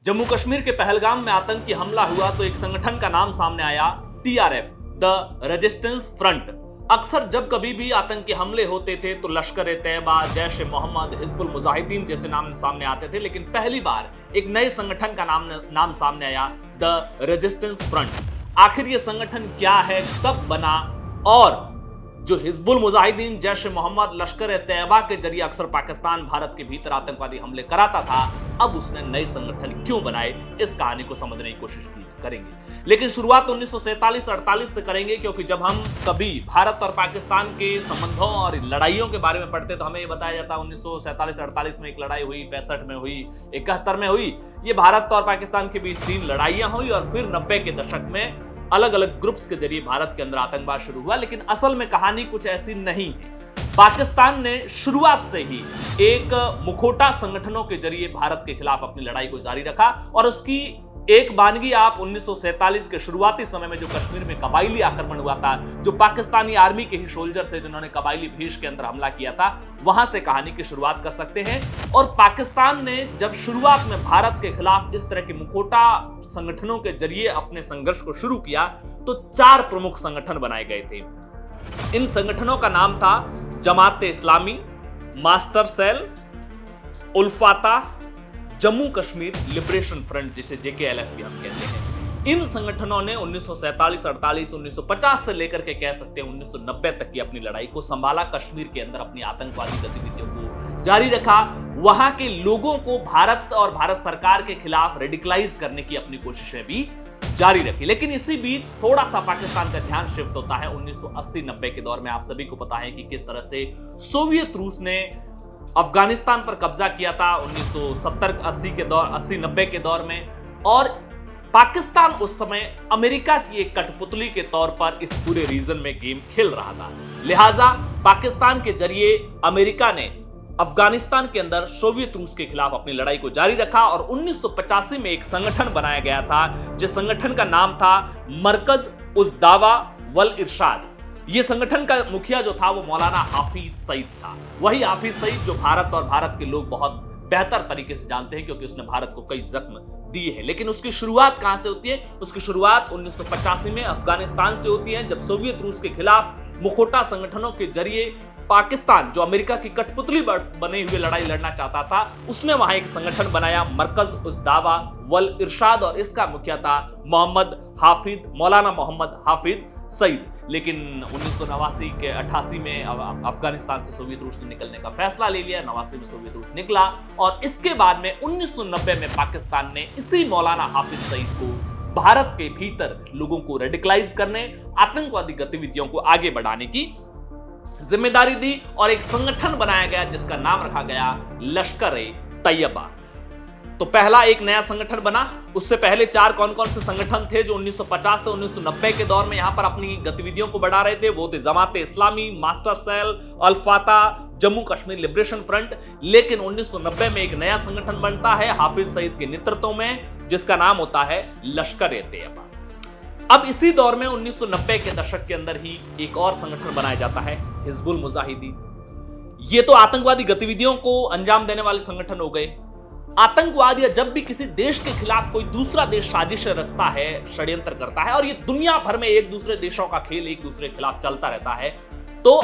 जम्मू कश्मीर के पहलगाम में आतंकी हमला हुआ तो एक संगठन का नाम सामने आया, टीआरएफ, द रेजिस्टेंस फ्रंट। अक्सर जब कभी भी आतंकी हमले होते थे तो लश्कर ए तैयबा, जैश ए मोहम्मद, हिजबुल मुजाहिदीन जैसे नाम सामने आते थे, लेकिन पहली बार एक नए संगठन का नाम सामने आया, द रेजिस्टेंस फ्रंट। आखिर ये संगठन क्या है, कब बना, और जो हिजबुल मुजाहिदीन, जैश ए मोहम्मद, लश्कर ए तैयबा के जरिए अक्सर पाकिस्तान भारत के भीतर आतंकवादी हमले कराता था, अब उसने नए संगठन क्यों बनाए, इस कहानी को समझने की कोशिश करेंगे। लेकिन शुरुआत 1947-48 से करेंगे, क्योंकि जब हम कभी भारत और पाकिस्तान के संबंधों और लड़ाइयों के बारे में पढ़ते तो हमें ये बताया जाता है 1947-48 में एक लड़ाई हुई, 65 में हुई, 71 में हुई। ये भारत और पाकिस्तान के बीच 3 लड़ाइयां हुई और फिर 90 के दशक में अलग अलग ग्रुप्स के जरिए भारत के अंदर आतंकवाद शुरू हुआ। लेकिन असल में कहानी कुछ ऐसी नहीं है। पाकिस्तान ने शुरुआत से ही एक मुखौटा संगठनों के जरिए भारत के खिलाफ अपनी लड़ाई को जारी रखा, और उसकी एक बानगी आप 1947 के शुरुआती समय में जो कश्मीर में कबायली आक्रमण हुआ था, जो पाकिस्तानी आर्मी के ही सोल्जर थे जिन्होंने कबायली भेष के अंदर हमला किया था, वहां से कहानी की शुरुआत कर सकते हैं। और पाकिस्तान ने जब शुरुआत में भारत के खिलाफ इस तरह के मुखौटा संगठनों के जरिए अपने संघर्ष को शुरू किया तो 4 प्रमुख संगठन बनाए गए थे। इन संगठनों का नाम था Jamaat-e-Islami, Master Cell, Al-Fatah, Jammu Kashmir Liberation Front, जिसे जेकेएलएफ भी हम कहते हैं। इन संगठनों ने 1947-48, 1950 से लेकर के कह सकते हैं 1990 तक की अपनी लड़ाई को संभाला। कश्मीर के अंदर अपनी आतंकवादी गतिविधियों को जारी रखा, वहां के लोगों को भारत और भारत सरकार के खिलाफ रेडिकलाइज करने की अपनी कोशिशें भी जारी रखी। लेकिन इसी बीच थोड़ा सा पाकिस्तान का ध्यान शिफ्ट होता है 1980-90 के दौर में। आप सभी को पता है कि किस तरह से सोवियत रूस ने अफगानिस्तान पर कब्जा किया था 1970-80-90 के दौर में, और पाकिस्तान उस समय अमेरिका की एक कठपुतली के तौर पर इस पूरे रीजन में गेम खेल रहा था। लिहाजा पाकिस्तान के जरिए अमेरिका ने अफगानिस्तान के अंदर सोवियत रूस के खिलाफ अपनी लड़ाई को जारी रखा, और 1985 में एक संगठन बनाया गया था जिस संगठन का नाम था मरकज उस दावा वल इरशाद। यह संगठन का मुखिया जो था वो मौलाना हाफिज सईद था। वही हाफिज सईद जो भारत और भारत के लोग बहुत बेहतर तरीके से जानते हैं, क्योंकि उसने भारत को कई जख्म दिए हैं। लेकिन उसकी शुरुआत कहां से होती है? उसकी शुरुआत 1985 में अफगानिस्तान से होती है, जब सोवियत रूस के खिलाफ मुखौटा संगठनों के जरिए पाकिस्तान, जो अमेरिका की कठपुतली बने हुए लड़ाई लड़ना चाहता था, उसने वहां एक संगठन बनाया, मरकज उस दावा वल इरशाद, और इसका मुखिया था मौलाना मोहम्मद हाफिज सईद। लेकिन 1989 के 88 में अफगानिस्तान से सोवियत रूस ने निकलने का फैसला ले लिया। 89 में सोवियत रूस निकला, और इसके बाद में 1990 में पाकिस्तान ने इसी मौलाना हाफिज सईद को भारत के भीतर लोगों को रेडिकलाइज करने, आतंकवादी गतिविधियों को आगे बढ़ाने की जिम्मेदारी दी, और एक संगठन बनाया गया जिसका नाम रखा गया लश्कर ए तैयबा। तो पहला एक नया संगठन बना। उससे पहले 4 कौन कौन से संगठन थे जो 1950 से 1990 के दौर में यहां पर अपनी गतिविधियों को बढ़ा रहे थे? वो थे Jamaat-e-Islami, Master Cell, Al-Fatah, Jammu Kashmir Liberation Front. लेकिन 1990 में एक नया संगठन बनता है हाफिज सईद के नेतृत्व में, जिसका नाम होता है लश्कर ए तैयबा। अब इसी दौर में 1990 के दशक के अंदर ही एक और संगठन बनाया जाता है, हिजबुल मुजाहिदीन। ये तो आतंकवादी गतिविधियों को अंजाम देने वाले संगठन हो गए। आतंकवाद या जब भी किसी देश के खिलाफ कोई दूसरा देश साजिश रचता है, षड्यंत्र करता है, और ये दुनिया भर में एक दूसरे देशों का खेल एक दूसरे के खिलाफ चलता रहता है, तो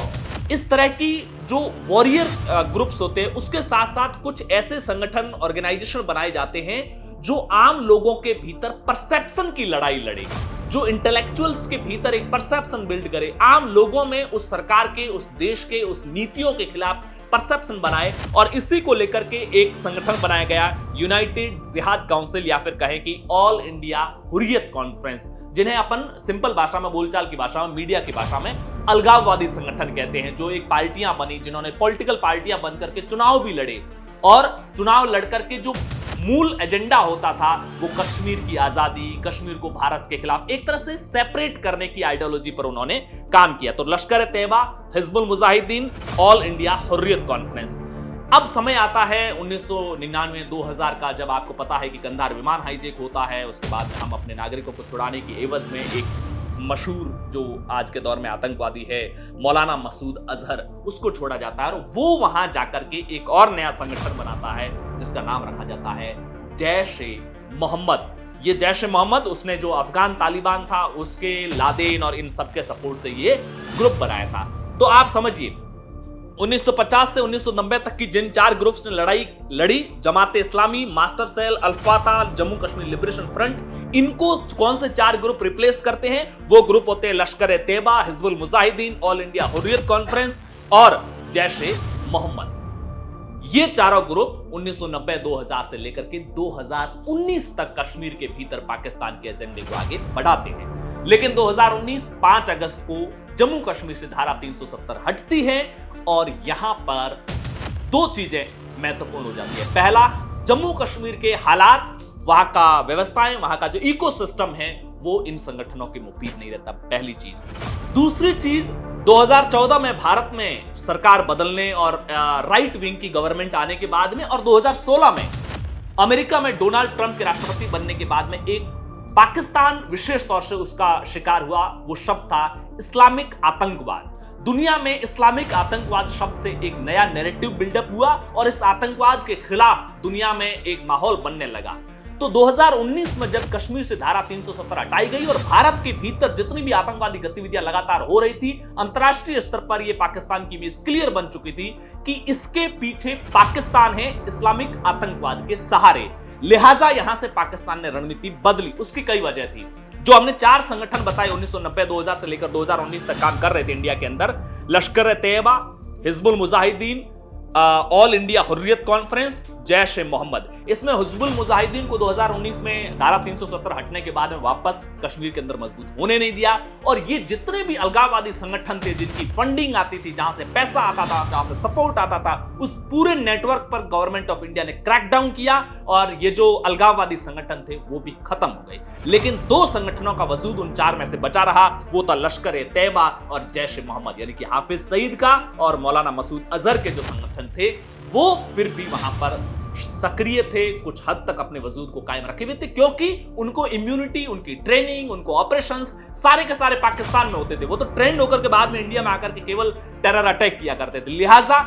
इस तरह की जो वॉरियर ग्रुप्स होते हैं उसके साथ साथ कुछ ऐसे संगठन, ऑर्गेनाइजेशन बनाए जाते हैं जो आम लोगों के भीतर परसेप्शन की लड़ाई लड़े, जो इंटेलेक्चुअल्स के भीतर एक परसेप्शन बिल्ड करे, आम लोगों में उस सरकार के, उस देश के, उस नीतियों के खिलाफ परसेप्शन बनाए। और इसी को लेकर के एक संगठन बनाया गया, यूनाइटेड जिहाद काउंसिल, या फिर कहें कि ऑल इंडिया हुर्रियत कॉन्फ्रेंस, जिन्हें अपन सिंपल भाषा में, बोलचाल की भाषा में, मीडिया की भाषा में अलगाववादी संगठन कहते हैं। जो एक पार्टियां बनी, जिन्होंने पॉलिटिकल पार्टियां बनकर के चुनाव भी लड़े, और चुनाव लड़कर के जो मूल एजेंडा होता था वो कश्मीर की आजादी, कश्मीर को भारत के खिलाफ एक तरह से सेपरेट करने की आइडियोलॉजी पर उन्होंने काम किया। तो Lashkar e Taiba, Hizbul Mujahideen, all India Hurriyat Conference. अब समय आता है 1999-2000 का, जब आपको पता है कि कंधार विमान हाईजैक होता है। उसके बाद में हम अपने नागरिकों को छुड़ाने की एवज में एक मशहूर जो आज के दौर में आतंकवादी है मौलाना मसूद अजहर, उसको छोड़ा जाता है, और वो वहां जाकर के एक और नया संगठन बनाता है जिसका नाम रखा जाता है जैश ए मोहम्मद, ये जैश ए मोहम्मद उसने जो अफगान तालिबान था उसके लादेन और इन सबके सपोर्ट से ये ग्रुप बनाया था। तो आप समझिए 1950 से 1990 तक की जिन 4 ग्रुप्स ने लड़ाई लड़ी, Jamaat Islami, Master Cell, Al-Fatah, Jammu Kashmir Liberation Front, इनको कौन से 4 ग्रुप रिप्लेस करते हैं? वो ग्रुप होते हैं Lashkar-e-Taiba, Hizbul Mujahideen, all India Hurriyat conference और जैश ए मोहम्मद। ये चारों ग्रुप 1990-2000 से लेकर के 2019 तक कश्मीर के भीतर पाकिस्तान के एजेंडे को आगे बढ़ाते हैं। लेकिन 2019 5 अगस्त को जम्मू कश्मीर से धारा 370 हटती है और यहां पर 2 चीजें महत्वपूर्ण हो जाती है। पहला, जम्मू कश्मीर के हालात, वहां का व्यवस्थाएं, वहां का जो इकोसिस्टम है वो इन संगठनों के मुफीद नहीं रहता, पहली चीज। दूसरी चीज, 2014 में भारत में सरकार बदलने और राइट विंग की गवर्नमेंट आने के बाद में और 2016 में अमेरिका में डोनाल्ड ट्रंप के राष्ट्रपति बनने के बाद में एक पाकिस्तान विशेष तौर से उसका शिकार हुआ, वो शब्द था इस्लामिक आतंकवाद। दुनिया में इस्लामिक आतंकवाद शब्द से एक नया नैरेटिव बिल्डअप हुआ और इस आतंकवाद के खिलाफ दुनिया में एक माहौल बनने लगा। तो 2019 में जब कश्मीर से धारा 370 हटाई गई और भारत के भीतर जितनी भी आतंकवादी गतिविधियां लगातार हो रही थी, अंतरराष्ट्रीय स्तर पर यह पाकिस्तान की इमेज क्लियर बन चुकी थी कि इसके पीछे पाकिस्तान है इस्लामिक आतंकवाद के सहारे। लिहाजा यहां से पाकिस्तान ने रणनीति बदली। उसकी कई वजह थी। जो हमने 4 संगठन बताए 1990-2000 से लेकर 2019 तक काम कर रहे थे इंडिया के अंदर, Lashkar-e-Taiba, Hizbul Mujahideen, all India Hurriyat Conference, Jaish e Mohammed. इसमें हिजबुल मुजाहिदीन को 2019 में धारा 370 हटने के बाद में वापस कश्मीर के अंदर मजबूत होने नहीं दिया और ये जितने भी अलगाववादी संगठन थे जिनकी फंडिंग आती थी, जहां से पैसा आता था, जहां से सपोर्ट आता था, उस पूरे नेटवर्क पर गवर्नमेंट ऑफ इंडिया ने क्रैकडाउन किया और ये जो अलगाववादी संगठन थे वो भी खत्म हो गए। लेकिन 2 संगठनों का वजूद उन 4 में से बचा रहा, वो था लश्कर-ए-तैयबा और जैश ए मोहम्मद, यानी कि हाफिज सईद का और मौलाना मसूद अजहर के जो संगठन थे वो फिर भी वहां पर सक्रिय थे, कुछ हद तक अपने वजूद को कायम रखे हुए थे, क्योंकि उनको इम्यूनिटी, उनकी ट्रेनिंग, उनको ऑपरेशंस सारे के सारे पाकिस्तान में होते थे। वो तो ट्रेंड होकर के बाद में इंडिया में आकर के केवल टेरर अटैक किया करते थे। लिहाजा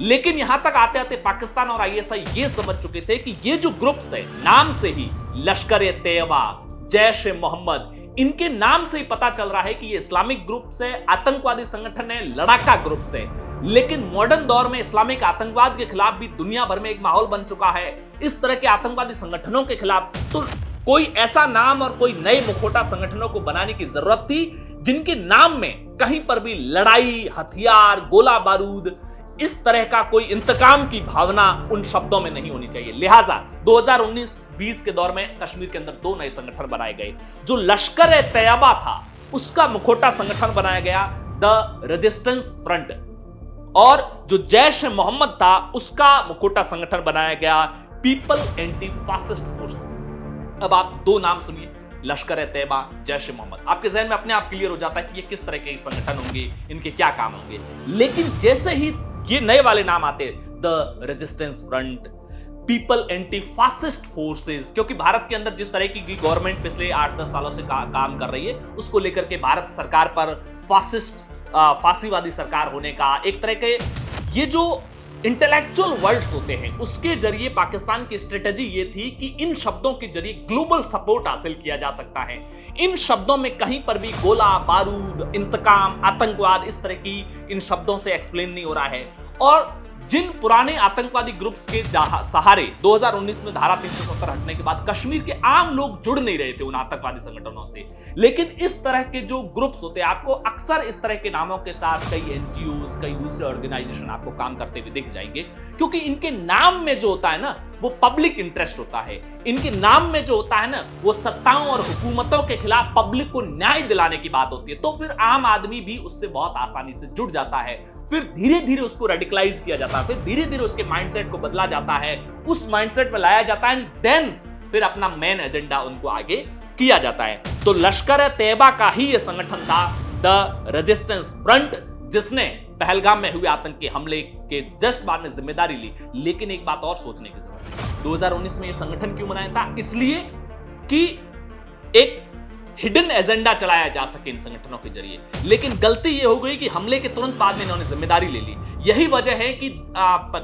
लेकिन यहां तक आते आते पाकिस्तान और आईएसआई ये समझ चुके थे कि ये जो ग्रुप्स है, नाम से ही लश्कर-ए-तैयबा, जैश ए मोहम्मद, इनके नाम से ही पता चल रहा है कि ये इस्लामिक ग्रुप्स है, आतंकवादी संगठन है, लड़ाका ग्रुप्स है। लेकिन मॉडर्न दौर में इस्लामिक आतंकवाद के खिलाफ भी दुनिया भर में एक माहौल बन चुका है इस तरह के आतंकवादी संगठनों के खिलाफ। तो कोई ऐसा नाम और कोई नए मुखौटा संगठनों को बनाने की जरूरत थी जिनके नाम में कहीं पर भी लड़ाई, हथियार, गोला बारूद, इस तरह का कोई इंतकाम की भावना उन शब्दों में नहीं होनी चाहिए। लिहाजा 2019-20 के दौर में कश्मीर के अंदर 2 नए संगठन बनाए गए। जो लश्कर-ए-तैयबा था उसका मुखौटा संगठन बनाया गया द रेजिस्टेंस फ्रंट और जो जैश ए मोहम्मद था उसका मुखौटा संगठन बनाया गया पीपल एंटी फासिस्ट फोर्स। अब आप 2 नाम सुनिए, लश्कर-ए-तैयबा, जैश ए मोहम्मद, आपके जहन में अपने आप क्लियर हो जाता है कि ये किस तरह के संगठन होंगे, इनके क्या काम होंगे। लेकिन जैसे ही ये नए वाले नाम आते, the resistance front, people anti fascist forces, क्योंकि भारत के अंदर जिस तरह की गवर्नमेंट पिछले 8-10 सालों से काम कर रही है उसको लेकर के भारत सरकार पर फांसीवादी सरकार होने का एक तरह के ये जो इंटेलेक्चुअल वर्ड्स होते हैं उसके जरिए पाकिस्तान की स्ट्रेटेजी ये थी कि इन शब्दों के जरिए ग्लोबल सपोर्ट हासिल किया जा सकता है। इन शब्दों में कहीं पर भी गोला बारूद, इंतकाम, आतंकवाद, इस तरह की इन शब्दों से एक्सप्लेन नहीं हो रहा है। और जिन पुराने आतंकवादी ग्रुप्स के सहारे 2019 में धारा 370 हटने के बाद कश्मीर के आम लोग जुड़ नहीं रहे थे उन आतंकवादी संगठनों से, लेकिन इस तरह के जो ग्रुप्स होते हैं आपको अक्सर इस तरह के नामों के साथ कई एनजीओज, कई दूसरे ऑर्गेनाइजेशन आपको काम करते हुए दिख जाएंगे, क्योंकि इनके नाम में जो होता है ना वो पब्लिक इंटरेस्ट होता है। इनके नाम में जो होता है ना वो सत्ताओं और हुकूमतों के खिलाफ पब्लिक को न्याय दिलाने की बात होती है। तो फिर आम आदमी भी उससे बहुत आसानी से जुड़ जाता है, फिर धीरे धीरे उसको रेडिकलाइज किया जाता है, फिर धीरे धीरे उसके माइंडसेट को बदला जाता है, उस माइंडसेट में लाया जाता है, देन फिर अपना मेन एजेंडा उनको आगे किया जाता है। तो लश्कर-ए-तैयबा का ही ये संगठन था द रेजिस्टेंस फ्रंट, जिसने पहलगाम में हुए आतंकी हमले के जस्ट बाद में जिम्मेदारी ली। लेकिन एक बात और सोचने की जरूरत है, 2019 में यह संगठन क्यों बनाया था? इसलिए कि एक हिडन एजेंडा चलाया जा सके इन संगठनों के जरिए। लेकिन गलती यह हो गई कि हमले के तुरंत बाद में इन्होंने जिम्मेदारी ले ली। यही वजह है कि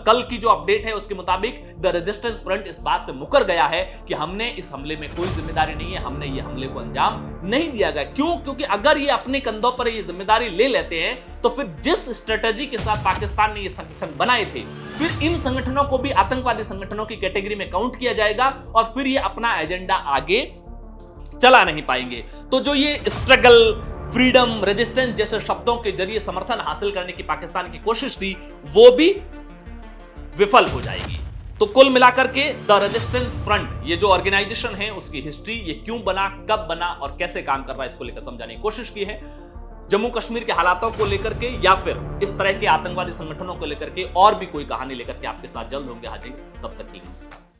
कल की जो अपडेट है उसके मुताबिक द रेजिस्टेंस फ्रंट इस बात से मुकर गया है कि हमने इस हमले में कोई जिम्मेदारी नहीं है, हमने ये हमले को अंजाम नहीं दिया गया। क्यों? क्योंकि अगर ये अपने कंधों पर ये जिम्मेदारी ले लेते हैं तो फिर जिस स्ट्रेटजी के साथ पाकिस्तान ने ये संगठन बनाए थे, फिर इन संगठनों को भी आतंकवादी संगठनों की कैटेगरी में काउंट किया जाएगा और फिर ये अपना एजेंडा आगे चला नहीं पाएंगे। तो जो ये स्ट्रगल, फ्रीडम, रेजिस्टेंस जैसे शब्दों के जरिए समर्थन हासिल करने की पाकिस्तान की कोशिश थी, वो भी विफल हो जाएगी। तो कुल मिलाकर के द रेजिस्टेंस फ्रंट, ये जो ऑर्गेनाइजेशन है, उसकी हिस्ट्री, ये क्यों बना, कब बना और कैसे काम कर रहा है, इसको लेकर समझाने की कोशिश की है। जम्मू कश्मीर के हालातों को लेकर के या फिर इस तरह के आतंकवादी संगठनों को लेकर के और भी कोई कहानी लेकर के आपके साथ जल्द होंगे हाजिर। तब तक के लिए नमस्कार।